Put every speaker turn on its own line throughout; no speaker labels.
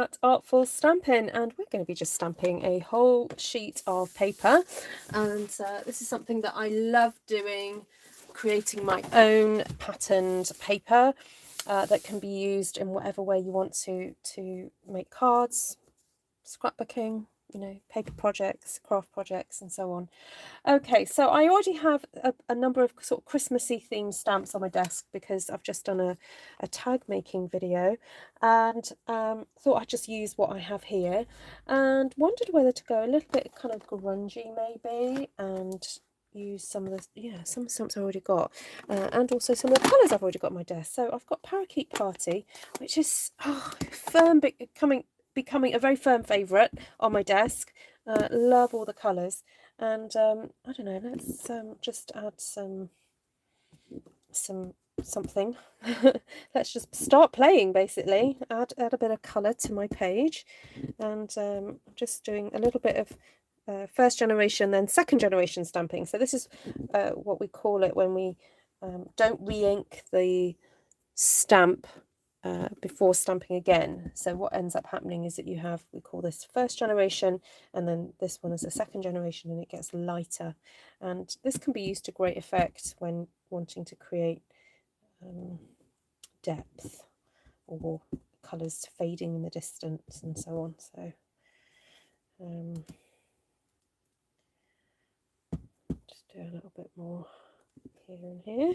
at Artful Stampin', and we're going to be just stamping a whole sheet of paper. And this is something that I love doing, creating my own patterned paper that can be used in whatever way you want to make cards, scrapbooking, you know, paper projects, craft projects, and so on. Okay, so I already have a number of sort of Christmassy themed stamps on my desk because I've just done a tag making video, and thought I'd just use what I have here, and wondered whether to go a little bit kind of grungy maybe and use some of the some stamps I've already got, and also some of the colours I've already got on my desk. So I've got Parakeet Party, which is becoming a very firm favourite on my desk. Love all the colours, and I don't know, let's just add something. Let's just start playing, basically. Add a bit of colour to my page, and I'm just doing a little bit of first generation, then second generation stamping. So this is what we call it when we don't re-ink the stamp before stamping again. So what ends up happening is that you have, we call this first generation, and then this one is a second generation, and it gets lighter. And this can be used to great effect when wanting to create depth or colours fading in the distance and so on. So just do a little bit more here and here.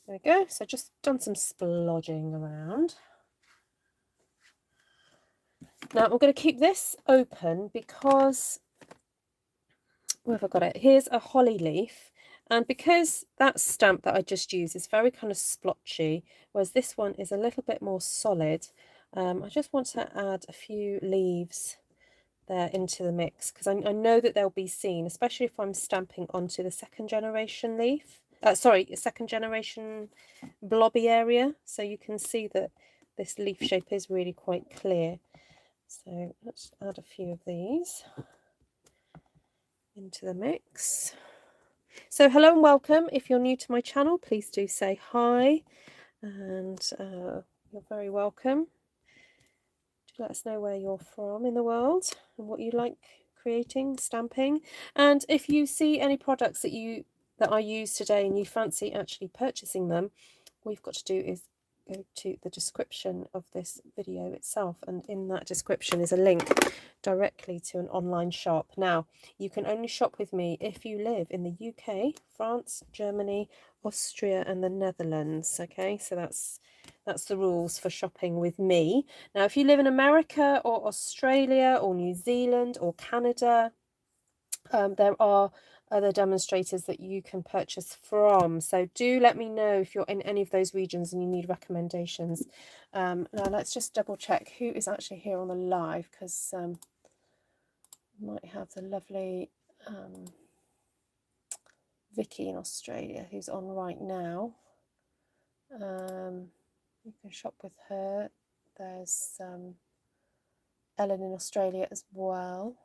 There we go. So just done some splodging around. Now I'm going to keep this open because, where have I got it? Here's a holly leaf, and because that stamp that I just used is very kind of splotchy, whereas this one is a little bit more solid, I just want to add a few leaves there into the mix because I know that they'll be seen, especially if I'm stamping onto the second generation leaf. Second generation blobby area, so you can see that this leaf shape is really quite clear. So let's add a few of these into the mix. So hello and welcome. If you're new to my channel, please do say hi, and you're very welcome. Do let us know where you're from in the world and what you like creating, stamping. And if you see any products that I use today and you fancy actually purchasing them, all you've got to do is go to the description of this video itself, and in that description is a link directly to an online shop. Now, you can only shop with me if you live in the UK, France, Germany, Austria and the Netherlands. Okay, so that's the rules for shopping with me. Now, if you live in America or Australia or New Zealand or Canada, there are other demonstrators that you can purchase from. So do let me know if you're in any of those regions and you need recommendations. Now let's just double check who is actually here on the live, because might have the lovely Vicky in Australia who's on right now. You can shop with her. There's Ellen in Australia as well,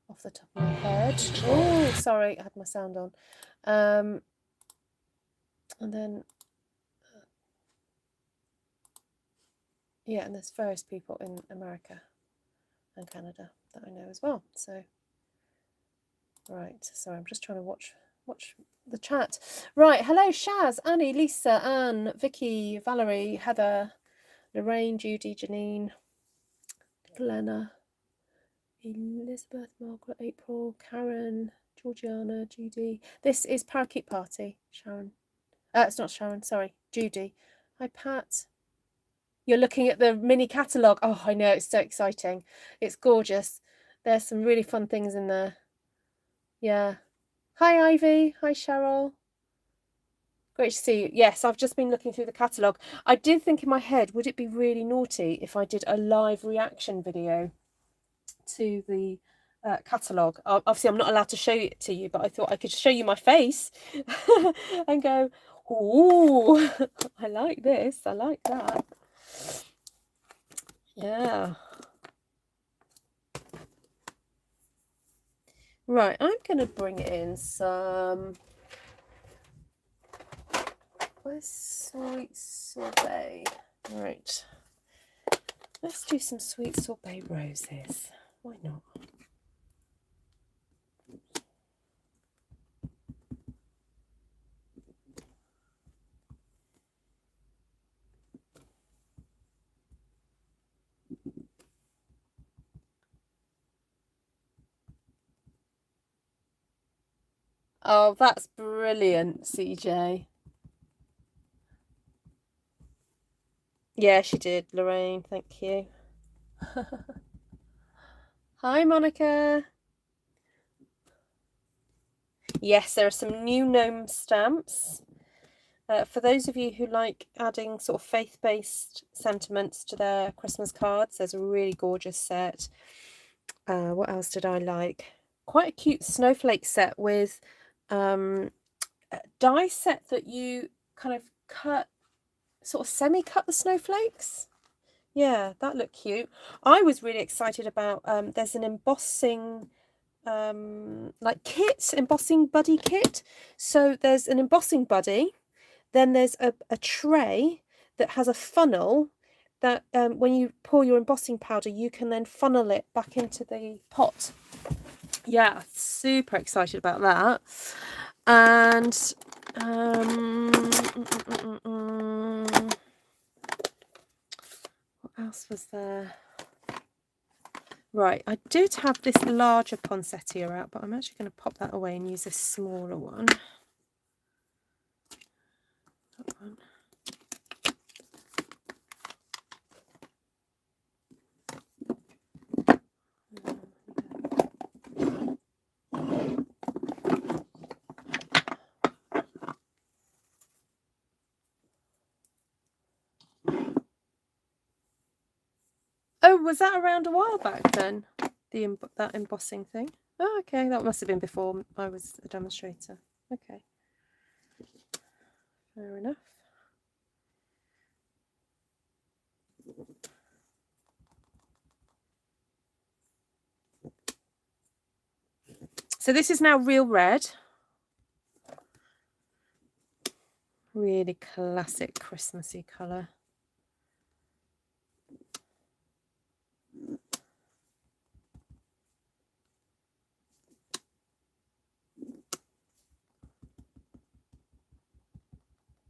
off the top of my head. Oh, sorry, I had my sound on. And then, yeah, and there's various people in America and Canada that I know as well. So, right, sorry, I'm just trying to watch the chat. Right, hello, Shaz, Annie, Lisa, Anne, Vicky, Valerie, Heather, Lorraine, Judy, Janine, Glenna, Elizabeth, Margaret, April, Karen, Georgiana, Judy. This is Parakeet Party, Sharon. It's not Sharon, sorry, Judy. Hi, Pat. You're looking at the mini catalogue. Oh, I know, it's so exciting. It's gorgeous. There's some really fun things in there. Yeah. Hi, Ivy. Hi, Cheryl. Great to see you. Yes, I've just been looking through the catalogue. I did think in my head, would it be really naughty if I did a live reaction video to the catalogue? Obviously, I'm not allowed to show it to you, but I thought I could show you my face and go, ooh, I like this. I like that. Yeah. Right, I'm going to bring in some... Where's Sweet Sorbet? Right. Let's do some sweet sorbet roses. Why not? Oh, that's brilliant, CJ. Yeah, she did, Lorraine. Thank you. Hi, Monica. Yes, there are some new gnome stamps. For those of you who like adding sort of faith-based sentiments to their Christmas cards, there's a really gorgeous set. What else did I like? Quite a cute snowflake set with a die set that you kind of cut, sort of semi-cut the snowflakes. Yeah, that looked cute. I was really excited about, there's an embossing like kit, embossing buddy kit. So there's an embossing buddy, then there's a tray that has a funnel that when you pour your embossing powder, you can then funnel it back into the pot. Yeah, super excited about that. And what else was there? Right, I did have this larger poinsettia out, but I'm actually going to pop that away and use this smaller one. That one. Oh, was that around a while back then? That embossing thing? Oh, okay, that must have been before I was a demonstrator. Okay, fair enough. So this is now real red. Really classic Christmassy colour.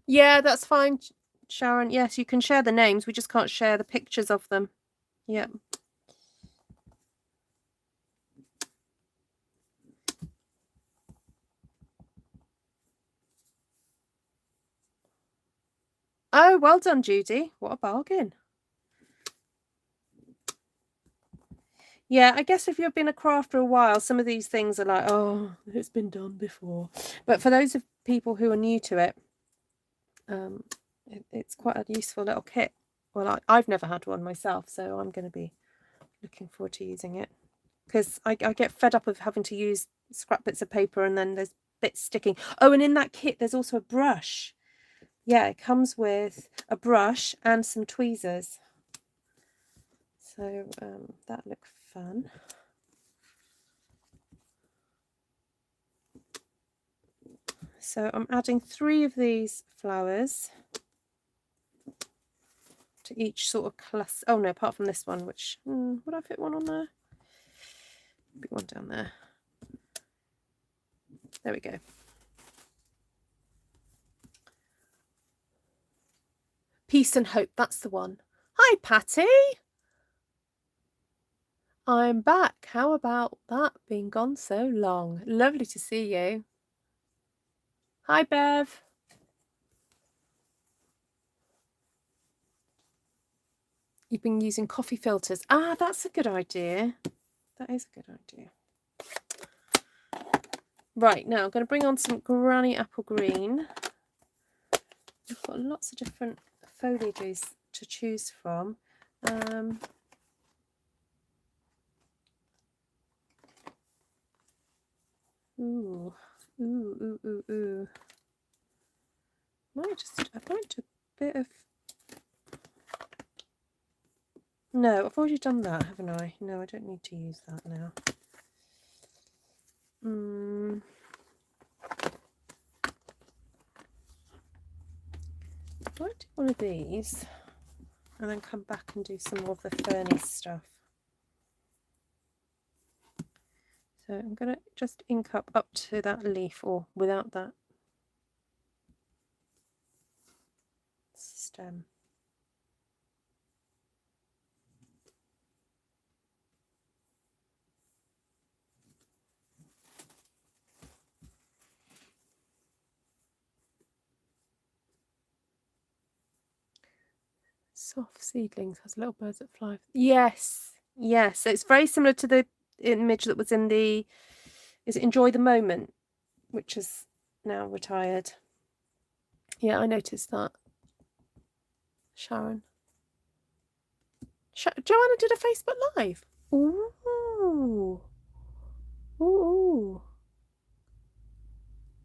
Yeah, that's fine, Sharon. Yes, you can share the names. We just can't share the pictures of them. Yeah. Oh, well done, Judy. What a bargain. Yeah, I guess if you've been a crafter a while, some of these things are like, oh, it's been done before. But for those of people who are new to it, it's quite a useful little kit. Well, I've never had one myself, so I'm going to be looking forward to using it. Because I get fed up of having to use scrap bits of paper and then there's bits sticking. Oh, and in that kit, there's also a brush. Yeah, it comes with a brush and some tweezers. So that looked fun. So I'm adding 3 of these flowers to each sort of cluster. Oh no, apart from this one, which would I fit one on there? Big one down there. There we go. Peace and hope, that's the one. Hi, Patty. I'm back. How about that? Been gone so long. Lovely to see you. Hi, Bev. You've been using coffee filters. Ah, that's a good idea. That is a good idea. Right, now I'm going to bring on some Granny Apple Green. We've got lots of different foliages to choose from. Ooh. I might do a bit of... No, I've already done that, haven't I? No, I don't need to use that now. I might do one of these. and then come back and do some more of the ferny stuff. So I'm going to just ink up to that leaf, or without that stem. Soft seedlings has little birds that fly. Yes, yes. So it's very similar to the image that was in the, is it Enjoy the Moment, which is now retired. Yeah, I noticed that. Sharon. Joanna did a Facebook Live. Ooh. Ooh.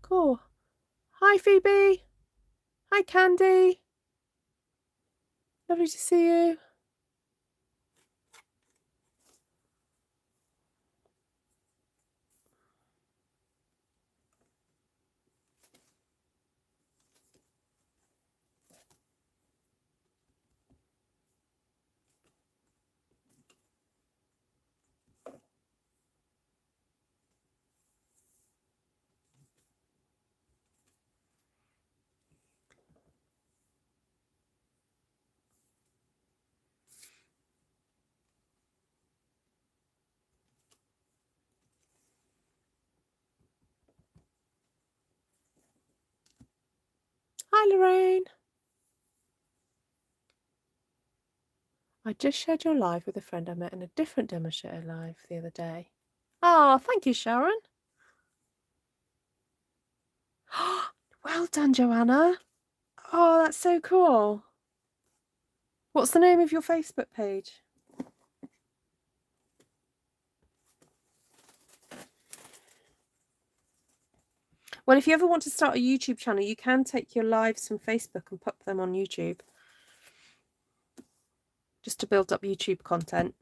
Cool. Hi, Phoebe. Hi, Candy. Lovely to see you. Hi, Lorraine. I just shared your live with a friend I met in a different demonstrator live the other day. Oh, thank you, Sharon. Well done, Joanna. Oh, that's so cool. What's the name of your Facebook page? Well, if you ever want to start a YouTube channel, you can take your lives from Facebook and put them on YouTube, just to build up YouTube content.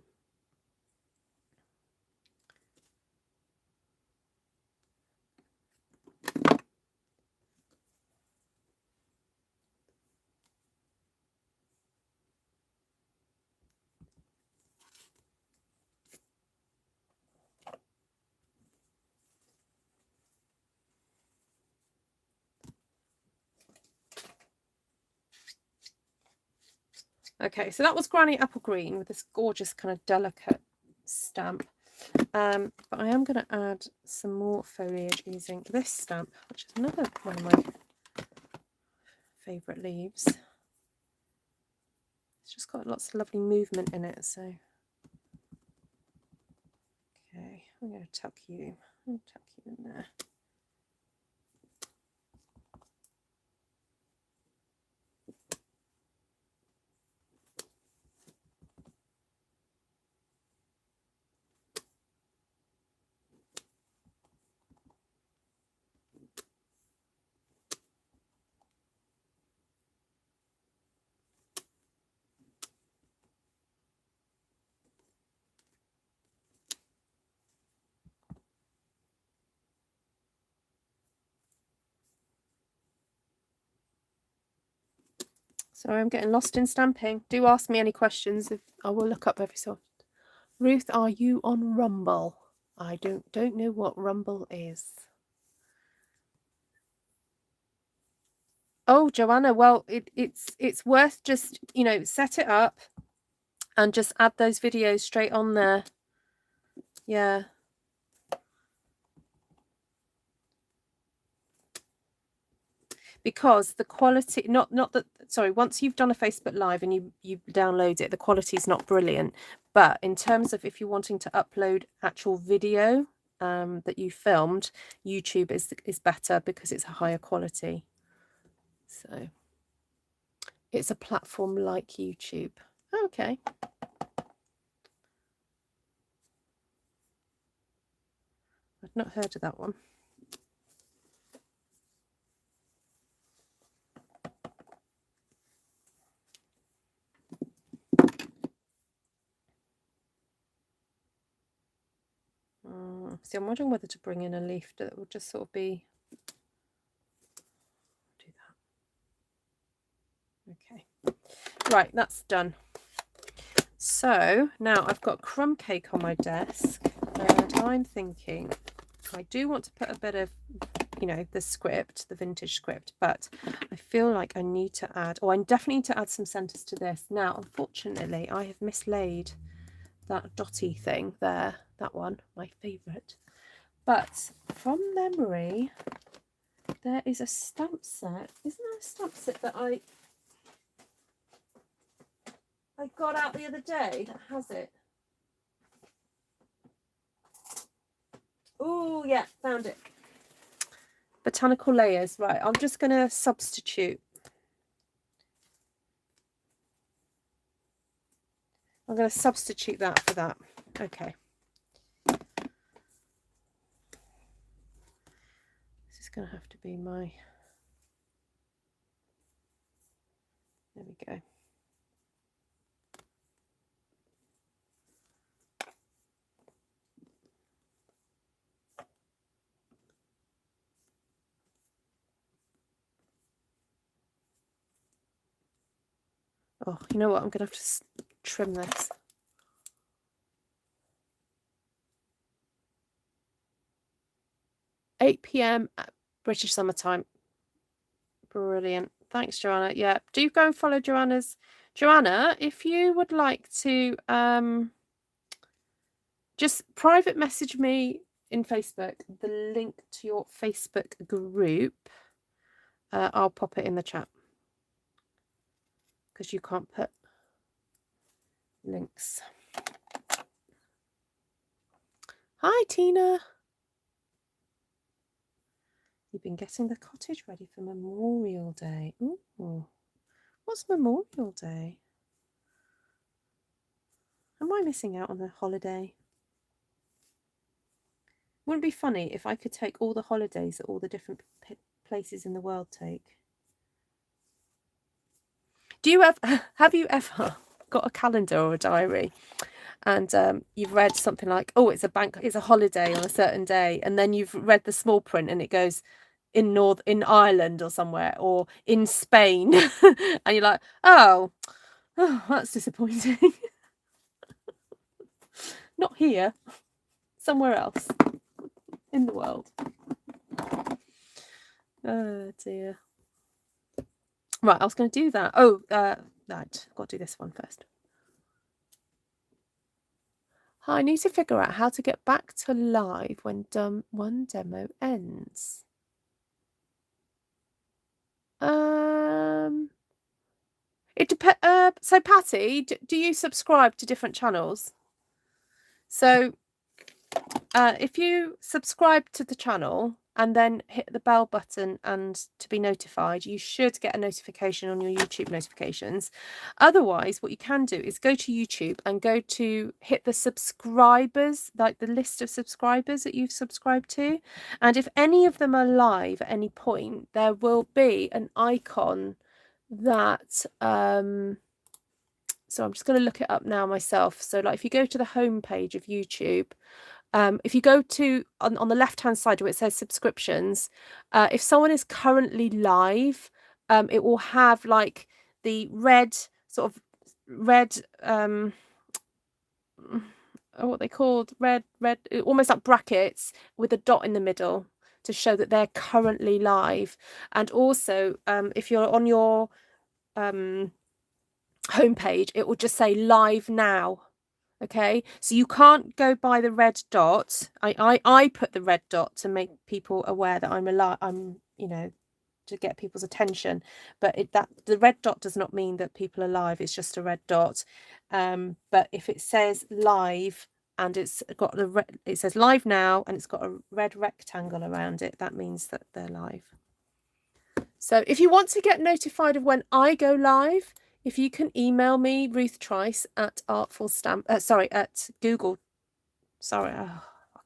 Okay, so that was Granny Apple Green with this gorgeous kind of delicate stamp. But I am going to add some more foliage using this stamp, which is another one of my favourite leaves. It's just got lots of lovely movement in it, so. Okay, I'm going to tuck you. I'll tuck you in there. Sorry, I'm getting lost in stamping. Do ask me any questions. If I will look up every so often. Ruth, are you on Rumble? I don't know what Rumble is. Oh, Joanna, well, it's worth just, you know, set it up and just add those videos straight on there. Yeah. Because the quality, not that, sorry, once you've done a Facebook Live and you download it, the quality is not brilliant. But in terms of if you're wanting to upload actual video that you filmed, YouTube is better because it's a higher quality. So it's a platform like YouTube. Okay. I've not heard of that one. See, I'm wondering whether to bring in a leaf that will just sort of be. Do that. Okay. Right, that's done. So now I've got crumb cake on my desk, and I'm thinking I do want to put a bit of, you know, the script, the vintage script, but I feel like I need to add, or I definitely need to add some centers to this. Now, unfortunately, I have mislaid that dotty thing there, that one, my favorite. But from memory, there is a stamp set. Isn't there a stamp set that I got out the other day that has it? Oh, yeah, found it. Botanical layers. Right, I'm just going to substitute. I'm going to substitute that for that. Okay. This is going to have to be my... There we go. Oh, you know what? I'm going to have to trim this. £8 p.m. at British summertime. Brilliant. Thanks, Joanna. Yeah, do go and follow Joanna's. Joanna, if you would like to just private message me in Facebook, the link to your Facebook group, I'll pop it in the chat. Because you can't put links. Hi, Tina. You've been getting the cottage ready for Memorial Day. Ooh. What's Memorial Day? Am I missing out on a holiday? Wouldn't it be funny if I could take all the holidays that all the different places in the world take? Do you have you ever got a calendar or a diary and you've read something like, oh, it's a holiday on a certain day, and then you've read the small print and it goes in Ireland or somewhere, or in Spain, and you're like, oh, that's disappointing. Not here, somewhere else in the world. Oh dear. Right, I was going to do that. Oh, right, got to do this one first. Hi, I need to figure out how to get back to live when one demo ends. It depends. So Patty, do you subscribe to different channels? So if you subscribe to the channel and then hit the bell button and to be notified, you should get a notification on your YouTube notifications. Otherwise, what you can do is go to YouTube and go to hit the subscribers, like the list of subscribers that you've subscribed to. And if any of them are live at any point, there will be an icon that so I'm just going to look it up now myself. So like if you go to the home page of YouTube, if you go to on the left hand side where it says subscriptions, if someone is currently live, it will have like the red what they called red almost like brackets with a dot in the middle to show that they're currently live. And also if you're on your homepage, it will just say live now. Okay, so you can't go by the red dot. I put the red dot to make people aware that I'm to get people's attention, but the red dot does not mean that people are live. It's just a red dot. But if it says live and it's got it says live now and it's got a red rectangle around it, that means that they're live. So if you want to get notified of when I go live, if you can email me, Ruth Trice at Google. Sorry, I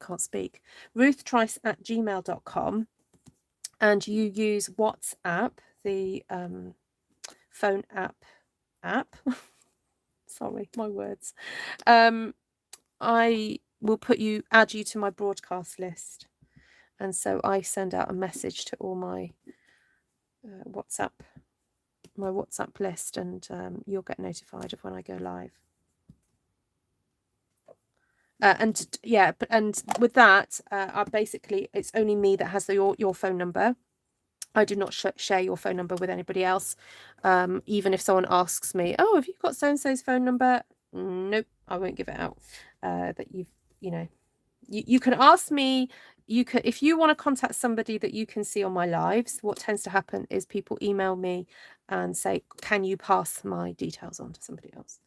can't speak. Ruthtrice at gmail.com, and you use WhatsApp, the phone app. Sorry, my words. I will add you to my broadcast list, and so I send out a message to all my WhatsApp my WhatsApp list, and you'll get notified of when I go live. And yeah, and with that, I basically, it's only me that has your phone number. I do not share your phone number with anybody else. Even if someone asks me, oh, have you got so-and-so's phone number? Nope, I won't give it out. That you can ask me. If you want to contact somebody that you can see on my lives, what tends to happen is people email me and say, can you pass my details on to somebody else?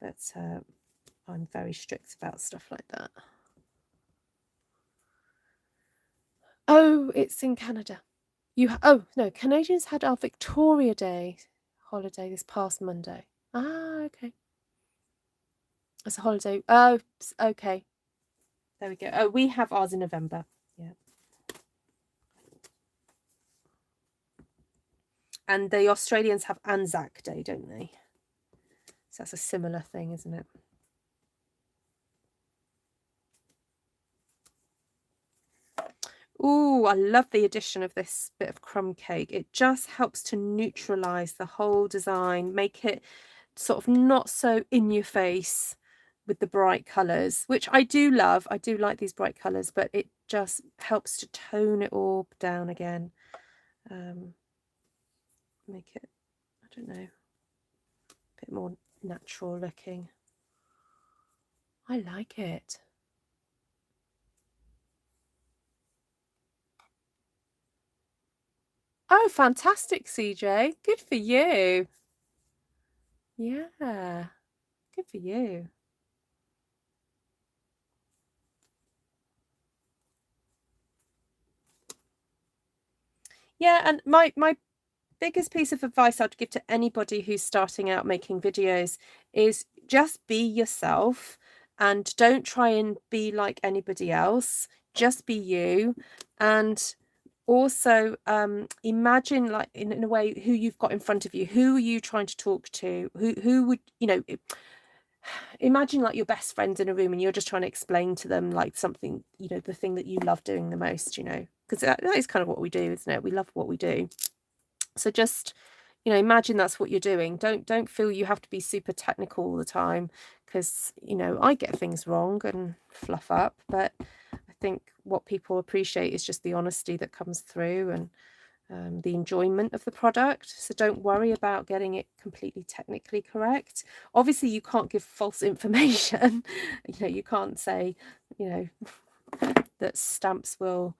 But I'm very strict about stuff like that. Oh, it's in Canada. Oh no, Canadians had our Victoria Day holiday this past Monday. Ah, okay. It's a holiday. Oh, okay. There we go. Oh, we have ours in November. Yeah. And the Australians have Anzac Day, don't they? So that's a similar thing, isn't it? Ooh, I love the addition of this bit of crumb cake. It just helps to neutralize the whole design, make it sort of not so in your face with the bright colors, which I do love. I do like these bright colors, but it just helps to tone it all down again. Make it, I don't know, a bit more natural looking. I like it. Oh, fantastic, CJ. Good for you. Yeah, good for you. Yeah, and my biggest piece of advice I'd give to anybody who's starting out making videos is just be yourself and don't try and be like anybody else. Just be you. And also imagine, like, in a way, who you've got in front of you. Who are you trying to talk to? Who would, imagine like your best friends in a room and you're just trying to explain to them like something, the thing that you love doing the most, because that is kind of what we do, isn't it? We love what we do. So just, imagine that's what you're doing. Don't feel you have to be super technical all the time, because, I get things wrong and fluff up, but I think what people appreciate is just the honesty that comes through, and the enjoyment of the product. So don't worry about getting it completely technically correct. Obviously, you can't give false information. You can't say, that stamps will,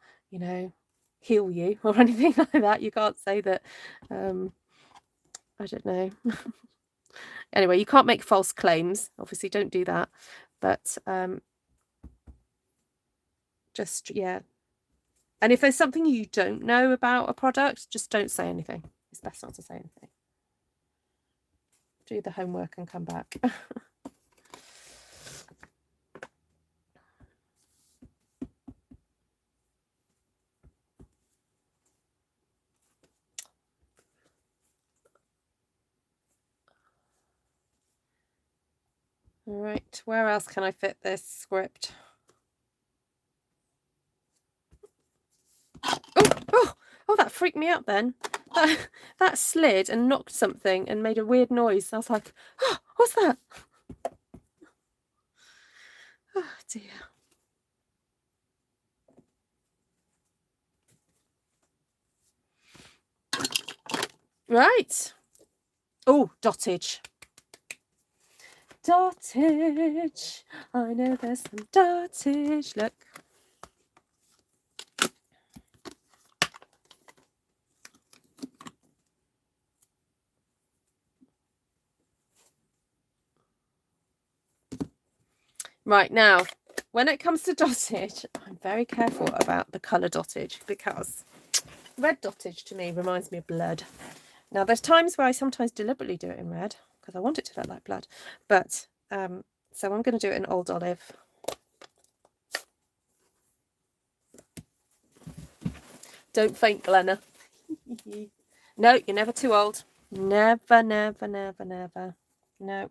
heal you or anything like that. You can't say that, I don't know. Anyway, you can't make false claims. Obviously, don't do that. But just, yeah. And if there's something you don't know about a product, just don't say anything. It's best not to say anything. Do the homework and come back. All right, where else can I fit this script? Oh, that freaked me out then. That slid and knocked something and made a weird noise. I was like, oh, what's that? Oh, dear. Right. Oh, dottage. Dottage. I know there's some dottage. Look. Right, now, when it comes to dottage, I'm very careful about the colour dottage, because red dottage to me reminds me of blood. Now, there's times where I sometimes deliberately do it in red because I want it to look like blood. But, so I'm going to do it in Old Olive. Don't faint, Glenna. No, you're never too old. Never, never, never, never. No.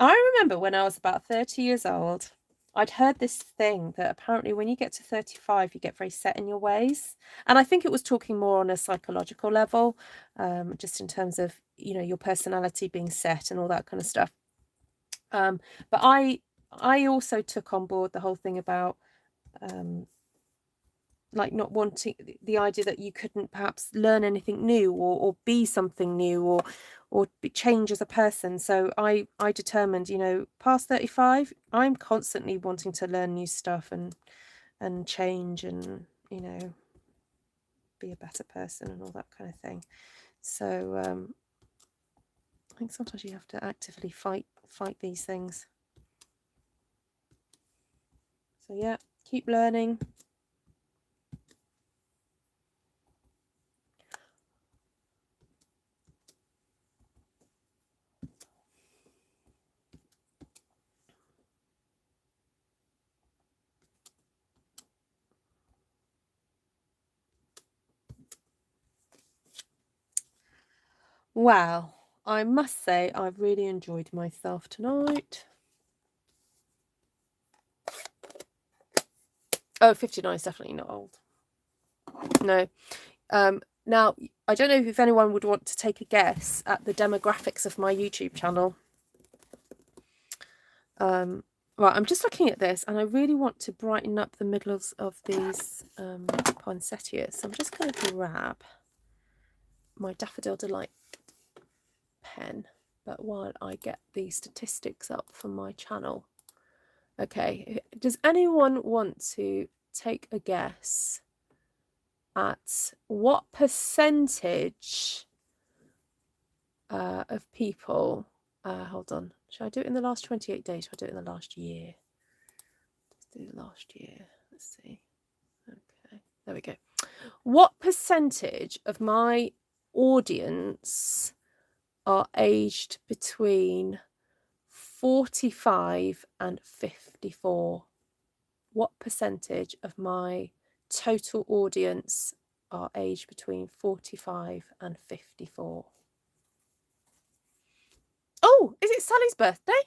I remember when I was about 30 years old, I'd heard this thing that apparently when you get to 35, you get very set in your ways. And I think it was talking more on a psychological level, just in terms of, you know, your personality being set and all that kind of stuff. But I also took on board the whole thing about like not wanting the idea that you couldn't perhaps learn anything new or be something new or change as a person. So I determined, you know, past 35, I'm constantly wanting to learn new stuff and change and, you know, be a better person and all that kind of thing. So I think sometimes you have to actively fight these things. So yeah, keep learning. Wow, I must say I've really enjoyed myself tonight. Oh, 59 is definitely not old. No. Now, I don't know if anyone would want to take a guess at the demographics of my YouTube channel. Right, I'm just looking at this and I really want to brighten up the middles of these poinsettias. So I'm just going to grab my Daffodil Delight pen, but while I get the statistics up for my channel. Okay, does anyone want to take a guess at what percentage of people, hold on, should I do it in the last 28 days? Should I do it in the last year? Let's do the last year. Let's see. Okay, there we go. What percentage of my audience are aged between 45 and 54? What percentage of my total audience are aged between 45 and 54? Oh, is it Sally's birthday?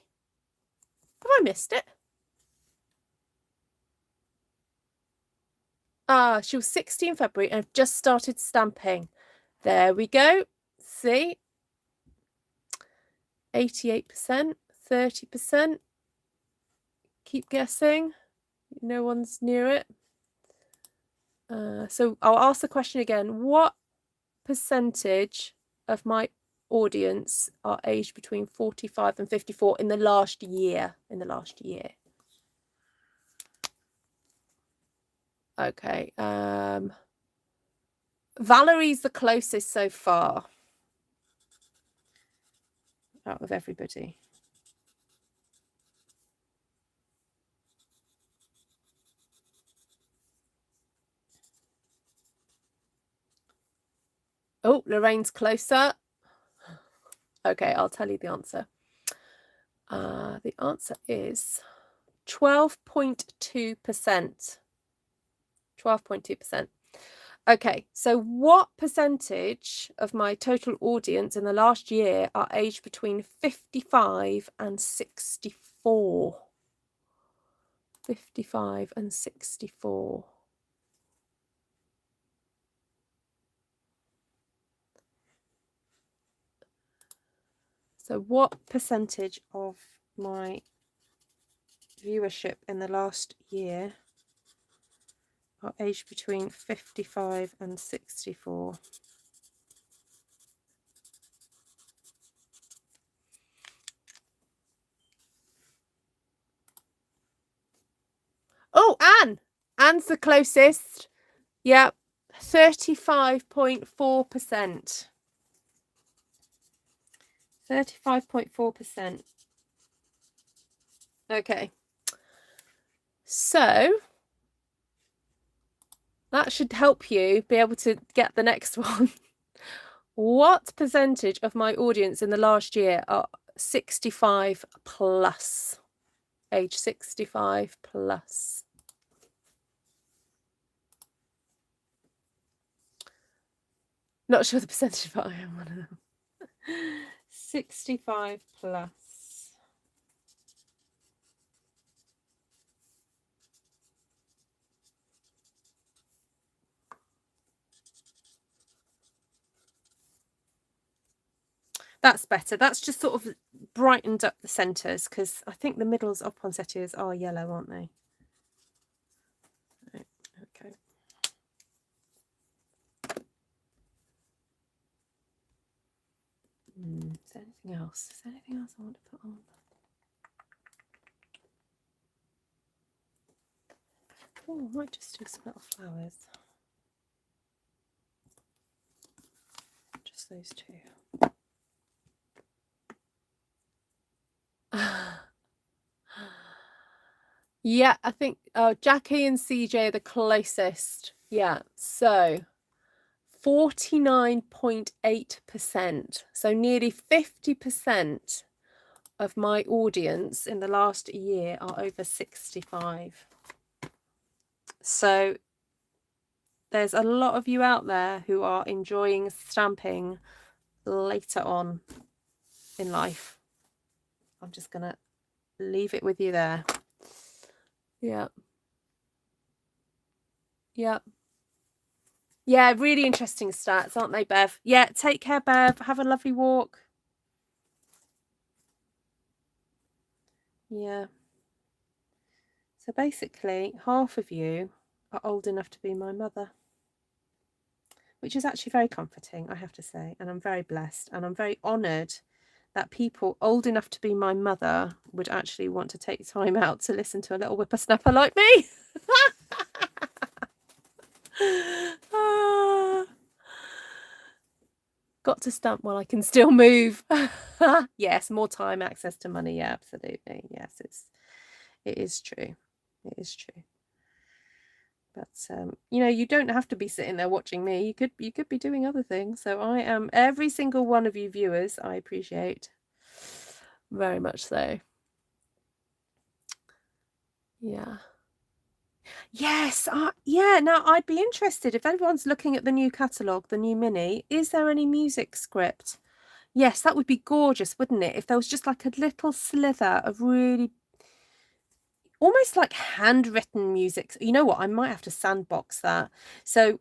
Have I missed it? She was 16 in February and I've just started stamping. There we go. See? 88%, 30%. Keep guessing. No one's near it. So I'll ask the question again. What percentage of my audience are aged between 45 and 54 in the last year? Okay. Valerie's the closest so far out of everybody. Oh, Lorraine's closer. Okay, I'll tell you the answer. The answer is 12.2%. 12.2%. Okay, so what percentage of my total audience in the last year are aged between 55 and 64? 55 and 64. So what percentage of my viewership in the last year are aged between 55 and 64? Oh, Anne! Anne's the closest. Yep, 35.4%. 35.4%. Okay. So that should help you be able to get the next one. What percentage of my audience in the last year are 65 plus? Age 65 plus. Not sure the percentage, but I am one of them. 65 plus. That's better. That's just sort of brightened up the centres, because I think the middles of poinsettias are yellow, aren't they? Right, okay. Is there anything else? Is there anything else I want to put on? Oh, I might just do some little flowers. Just those two. Yeah, I think Jackie and CJ are the closest. Yeah, so 49.8%. So nearly 50% of my audience in the last year are over 65. So there's a lot of you out there who are enjoying stamping later on in life. I'm just going to leave it with you there. Yeah. Yeah. Yeah, really interesting stats, aren't they, Bev? Yeah, take care, Bev. Have a lovely walk. Yeah. So basically, half of you are old enough to be my mother, which is actually very comforting, I have to say. And I'm very blessed, and I'm very honoured that people old enough to be my mother would actually want to take time out to listen to a little whippersnapper like me. Got to stamp while I can still move. Yes, more time, access to money. Yeah, absolutely. Yes, it is true. It is true. But you know, you don't have to be sitting there watching me. You could be doing other things. So I am every single one of you viewers. I appreciate very much so. Yeah. Yes. Yeah. Now I'd be interested if everyone's looking at the new catalogue, the new mini. Is there any music script? Yes, that would be gorgeous, wouldn't it? If there was just like a little slither of really almost like handwritten music. You know what? I might have to sandbox that. So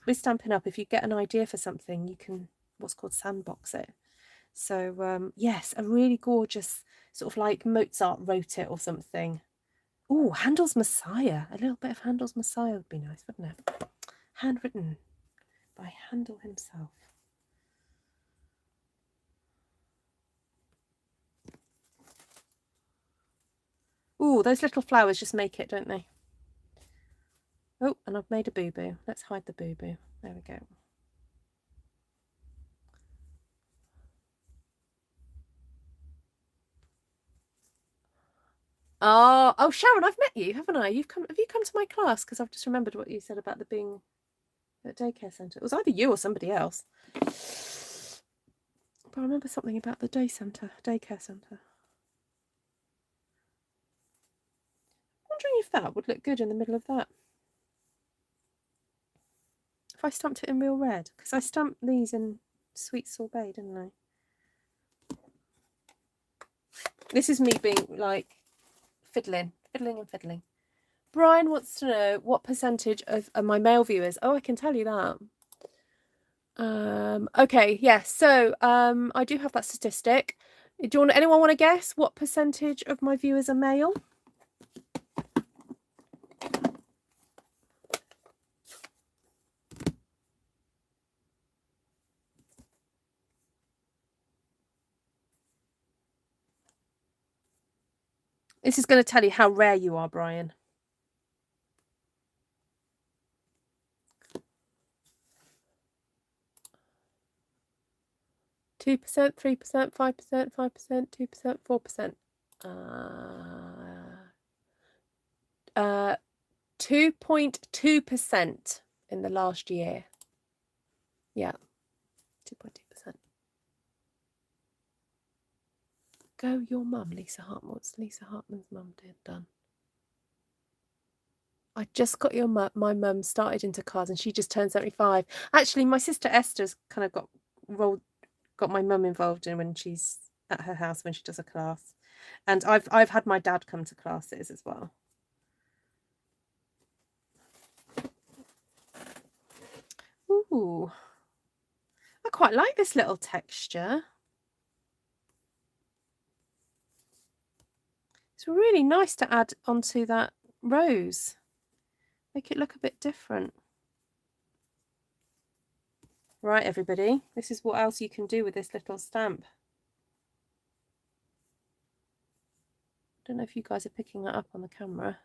with Stampin' Up, if you get an idea for something, you can what's called sandbox it. So yes, a really gorgeous sort of like Mozart wrote it or something. Oh, Handel's Messiah. A little bit of Handel's Messiah would be nice, wouldn't it? Handwritten by Handel himself. Oh, those little flowers just make it, don't they? Oh, and I've made a boo-boo. Let's hide the boo-boo. There we go. Oh, Sharon, I've met you, haven't I? Have you come to my class? Because I've just remembered what you said about the being at daycare centre. It was either you or somebody else. But I remember something about the daycare centre. I'm wondering if that would look good in the middle of that. If I stamped it in real red, because I stamped these in sweet sorbet, didn't I? This is me being like fiddling. Brian wants to know what percentage of my male viewers. Oh, I can tell you that. Okay, yeah. So I do have that statistic. Anyone want to guess what percentage of my viewers are male? This is going to tell you how rare you are, Brian. 2%, 3%, 5%, 5%, 2%, 4%. 2.2% in the last year. Yeah, 2.2%. Go your mum, Lisa Hartman. What's Lisa Hartman's mum done? I just got my mum started into cards and she just turned 75. Actually, my sister Esther's kind of got my mum involved in when she's at her house when she does a class. And I've had my dad come to classes as well. Ooh. I quite like this little texture. It's really nice to add onto that rose. Make it look a bit different. Right, everybody, this is what else you can do with this little stamp. I don't know if you guys are picking that up on the camera.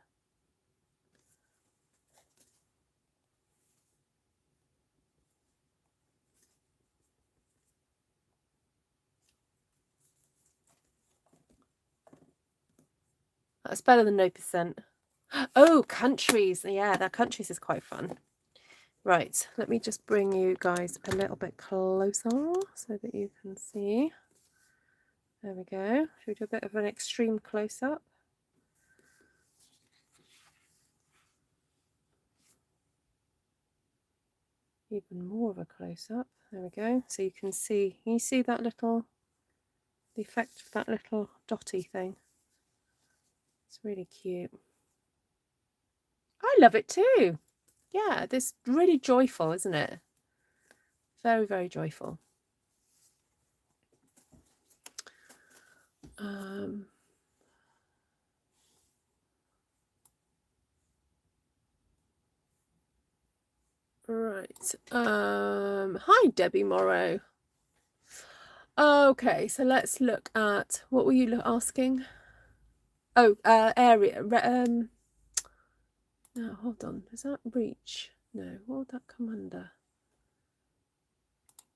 That's better than no percent. Oh, countries. Yeah, that countries is quite fun. Right, let me just bring you guys a little bit closer so that you can see. There we go. Should we do a bit of an extreme close-up? Even more of a close-up. There we go. So you can see that little, the effect of that little dotty thing. It's really cute. I love it too. Yeah, this really joyful, isn't it? Very, very joyful. Right. Hi, Debbie Morrow. Okay, so let's look at, what were you asking? Oh, area. No, hold on. Does that reach? No. What would that come under?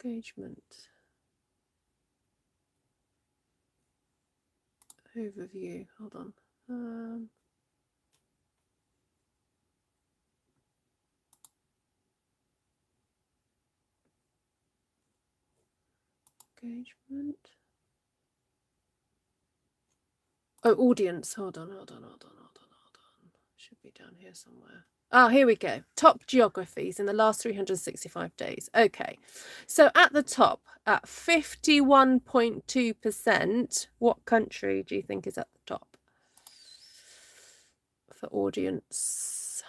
Engagement. Overview. Hold on. Engagement. Oh, audience. Hold on. Should be down here somewhere. Ah, here we go. Top geographies in the last 365 days. Okay. So at the top, at 51.2%, what country do you think is at the top for audience?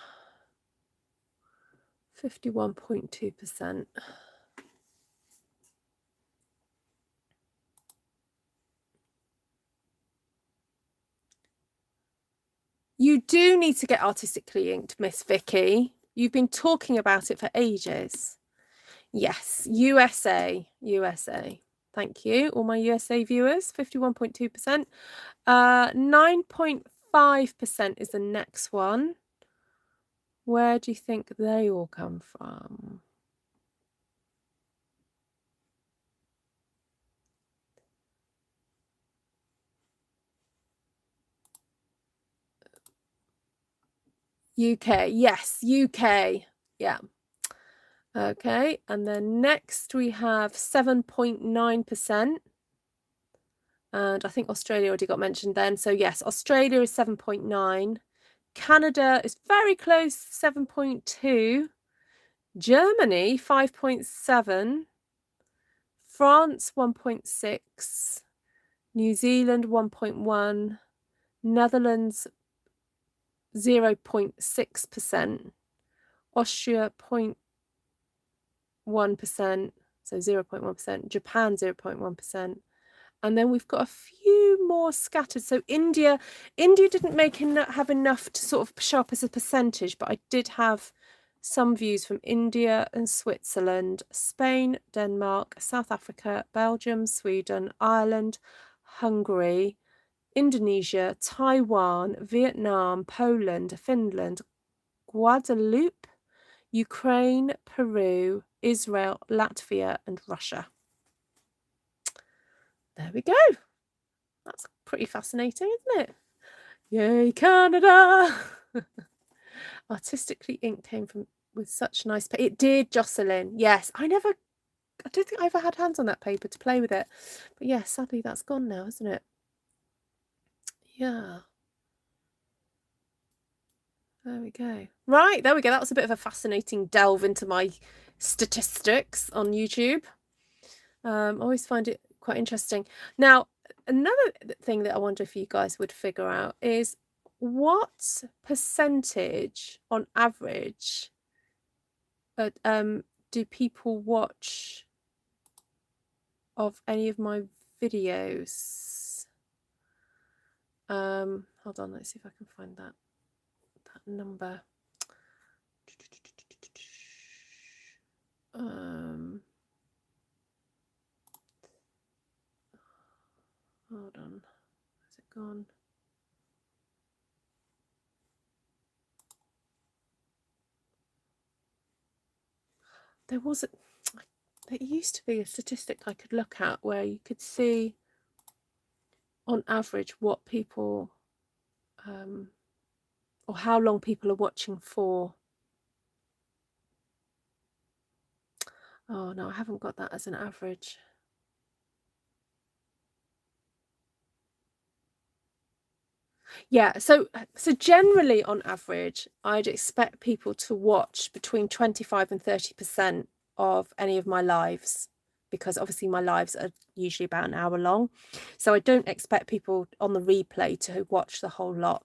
51.2%. You do need to get artistically inked, Miss Vicky. You've been talking about it for ages. Yes, USA. Thank you, all my USA viewers. 51.2%. 9.5% is the next one. Where do you think they all come from? UK. Yes, UK. Yeah. Okay, and then next we have 7.9%. And I think Australia already got mentioned then. So yes, Australia is 7.9. Canada is very close, 7.2. Germany, 5.7. France, 1.6. New Zealand, 1.1. Netherlands, 0.6%. Austria, 0.1%. So 0.1%. Japan, 0.1%. And then we've got a few more scattered. So India didn't have enough to sort of show up as a percentage, but I did have some views from India and Switzerland, Spain, Denmark, South Africa, Belgium, Sweden, Ireland, Hungary, Indonesia, Taiwan, Vietnam, Poland, Finland, Guadeloupe, Ukraine, Peru, Israel, Latvia, and Russia. There we go. That's pretty fascinating, isn't it? Yay, Canada! Artistically ink came from with such nice paper. It did, Jocelyn. Yes, I don't think I ever had hands on that paper to play with it. But yeah, sadly that's gone now, isn't it? Yeah. There we go. Right, there we go. That was a bit of a fascinating delve into my statistics on YouTube. I always find it quite interesting. Now, another thing that I wonder if you guys would figure out is what percentage on average do people watch of any of my videos? Hold on, let's see if I can find that number. Hold on, has it gone? There used to be a statistic I could look at where you could see on average what people or how long people are watching for. Oh no, I haven't got that as an average. Yeah, so generally on average, I'd expect people to watch between 25 and 30% of any of my lives, because obviously my lives are usually about an hour long. So I don't expect people on the replay to watch the whole lot.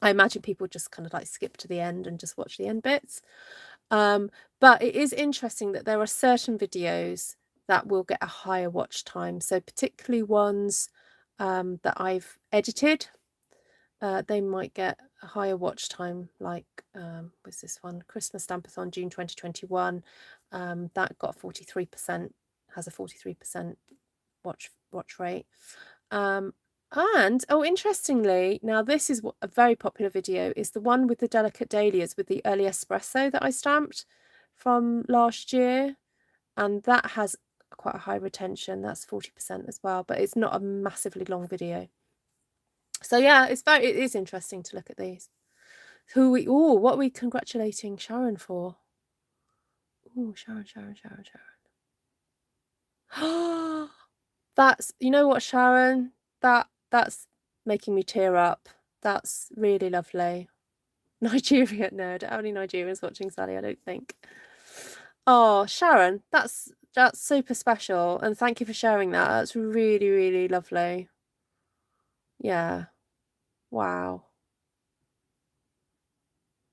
I imagine people just kind of like skip to the end and just watch the end bits. But it is interesting that there are certain videos that will get a higher watch time. So particularly ones that I've edited, they might get a higher watch time, like what's this one, Christmas Stampathon June 2021, that got 43%, has a 43% watch rate. And oh, interestingly, now this is a very popular video, is the one with the delicate dahlias with the early espresso that I stamped from last year, and that has quite a high retention. That's 40% as well, but it's not a massively long video. So yeah, it is interesting to look at these. What are we congratulating Sharon for? Oh, Sharon. That's, you know what, Sharon, that's making me tear up. That's really lovely. Nigeria, no, I don't have any Nigerians watching, Sally, I don't think. Oh, Sharon, that's super special, and thank you for sharing that. That's really, really lovely. Yeah. Wow.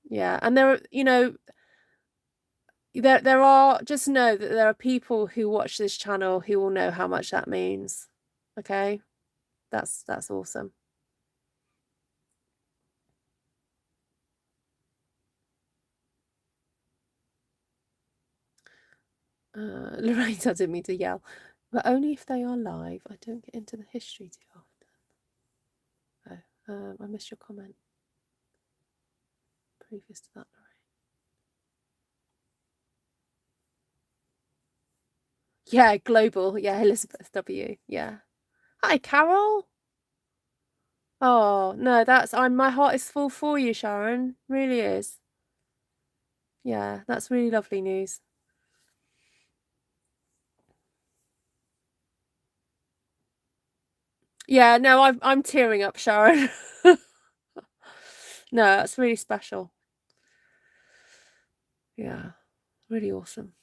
Yeah, and there are, you know, there are, just know that there are people who watch this channel who will know how much that means. Okay, that's awesome. Lorraine, I didn't mean to yell, but only if they are live. I don't get into the history too often. Oh, I missed your comment previous to that, Lorraine. Yeah, global. Yeah, Elizabeth W. Yeah. Hi, Carol. Oh no, my heart is full for you, Sharon. Really is. Yeah, that's really lovely news. Yeah, no, I'm tearing up, Sharon. No, that's really special. Yeah, really awesome.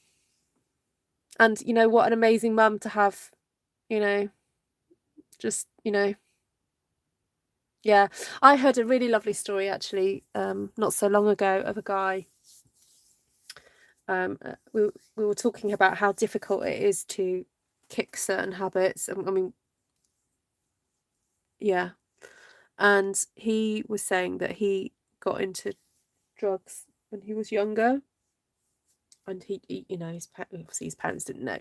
And you know what, an amazing mum to have, you know, just, you know. Yeah, I heard a really lovely story actually, not so long ago, of a guy. We were talking about how difficult it is to kick certain habits. I mean, yeah. And he was saying that he got into drugs when he was younger, and he you know, obviously his parents didn't know.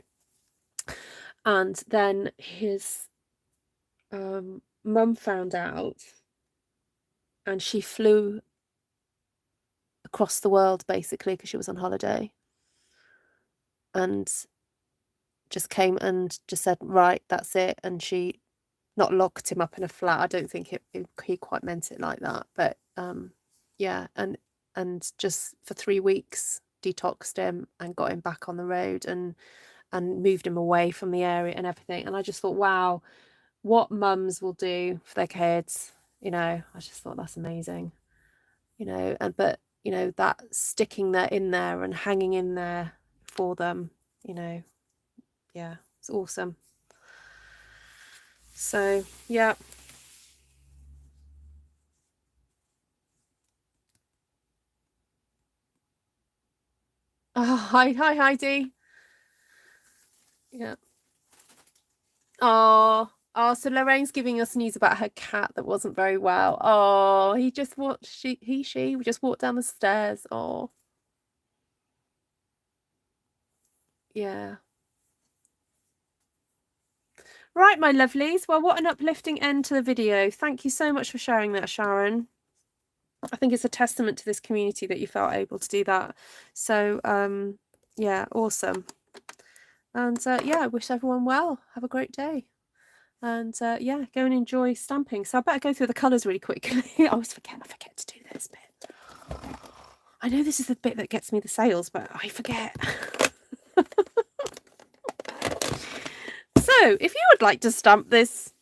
And then his mum found out, and she flew across the world basically because she was on holiday, and just came and just said, right, that's it. And she not locked him up in a flat. I don't think he quite meant it like that, but yeah, and just for 3 weeks detoxed him and got him back on the road, and moved him away from the area and everything. And I just thought, wow, what mums will do for their kids, you know. I just thought that's amazing, you know. And but you know, that sticking there in there and hanging in there for them, you know. Yeah, it's awesome. So yeah. Oh, hi Heidi. Yeah. Oh, Oh, so Lorraine's giving us news about her cat that wasn't very well. Oh, he just walked, she just walked down the stairs. Oh, yeah. Right, my lovelies. Well, what an uplifting end to the video. Thank you so much for sharing that, Sharon. I think it's a testament to this community that you felt able to do that. So, yeah, awesome. And yeah, I wish everyone well. Have a great day. And yeah, go and enjoy stamping. So I better go through the colours really quickly. I always forget to do this bit. I know this is the bit that gets me the sales, but I forget. So if you would like to stamp this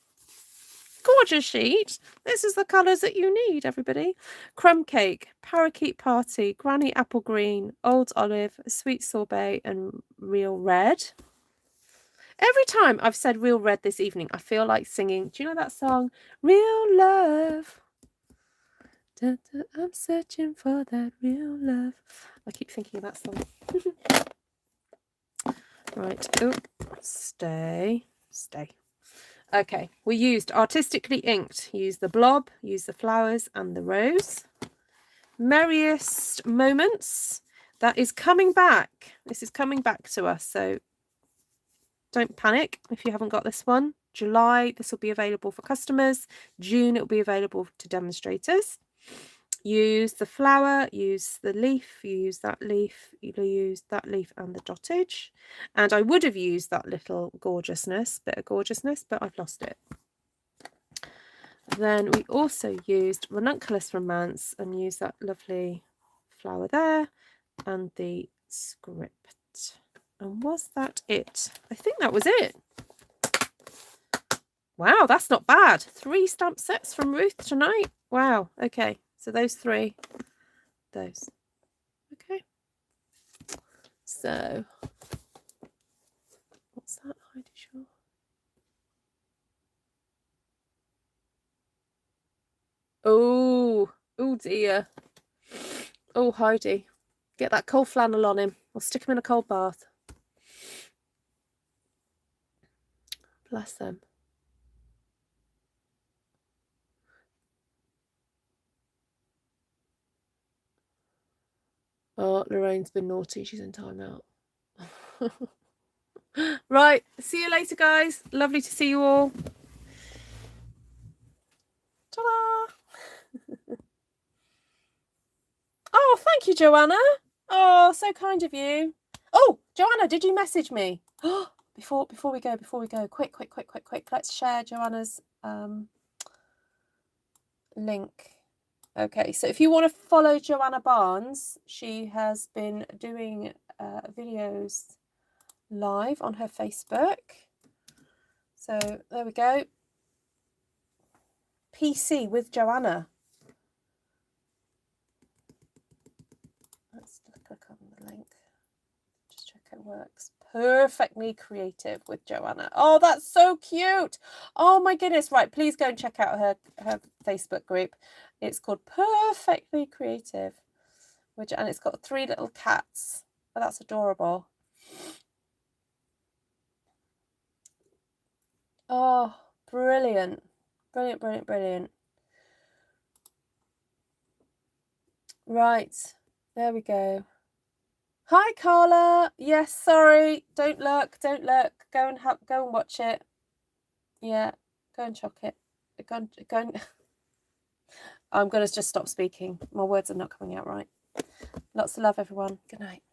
gorgeous sheet, this is the colours that you need, everybody. Crumb cake, parakeet party, granny apple green, old olive, sweet sorbet, and real red. Every time I've said real red this evening, I feel like singing, do you know that song? Real love. Da, da, I'm searching for that real love. I keep thinking of that song. Right. Oh, stay. Okay, we used Artistically Inked. Use the blob, use the flowers and the rose. Merriest Moments. That is coming back. This is coming back to us, so don't panic if you haven't got this one. July, this will be available for customers. June, it will be available to demonstrators. Use the flower, use the leaf, you use that leaf, you use that leaf and the dottage. And I would have used that little bit of gorgeousness, but I've lost it. Then we also used Ranunculus Romance and used that lovely flower there and the script. And was that it? I think that was it. Wow, that's not bad. 3 stamp sets from Ruth tonight. Wow, okay. So those 3. Those. Okay. So, what's that, Heidi Shaw? Oh dear. Oh, Heidi. Get that cold flannel on him. Or stick him in a cold bath. Bless them. Oh, Lorraine's been naughty. She's in timeout. Right. See you later, guys. Lovely to see you all. Ta-da! Oh, thank you, Joanna. Oh, so kind of you. Oh, Joanna, did you message me? Before we go, quick. Let's share Joanna's link. Okay, so if you want to follow Joanna Barnes, she has been doing videos live on her Facebook. So there we go. PC with Joanna. Let's click on the link. Just check it works. Perfectly Creative with Joanna. Oh, that's so cute. Oh my goodness. Right, please go and check out her Facebook group. It's called Perfectly Creative. And it's got 3 little cats. Oh, that's adorable. Oh, brilliant. Brilliant. Right, there we go. Hi, Carla. Yes, sorry. Don't look. Go and watch it. Yeah, go and chuck it. Go and... I'm going to just stop speaking. My words are not coming out right. Lots of love, everyone. Good night.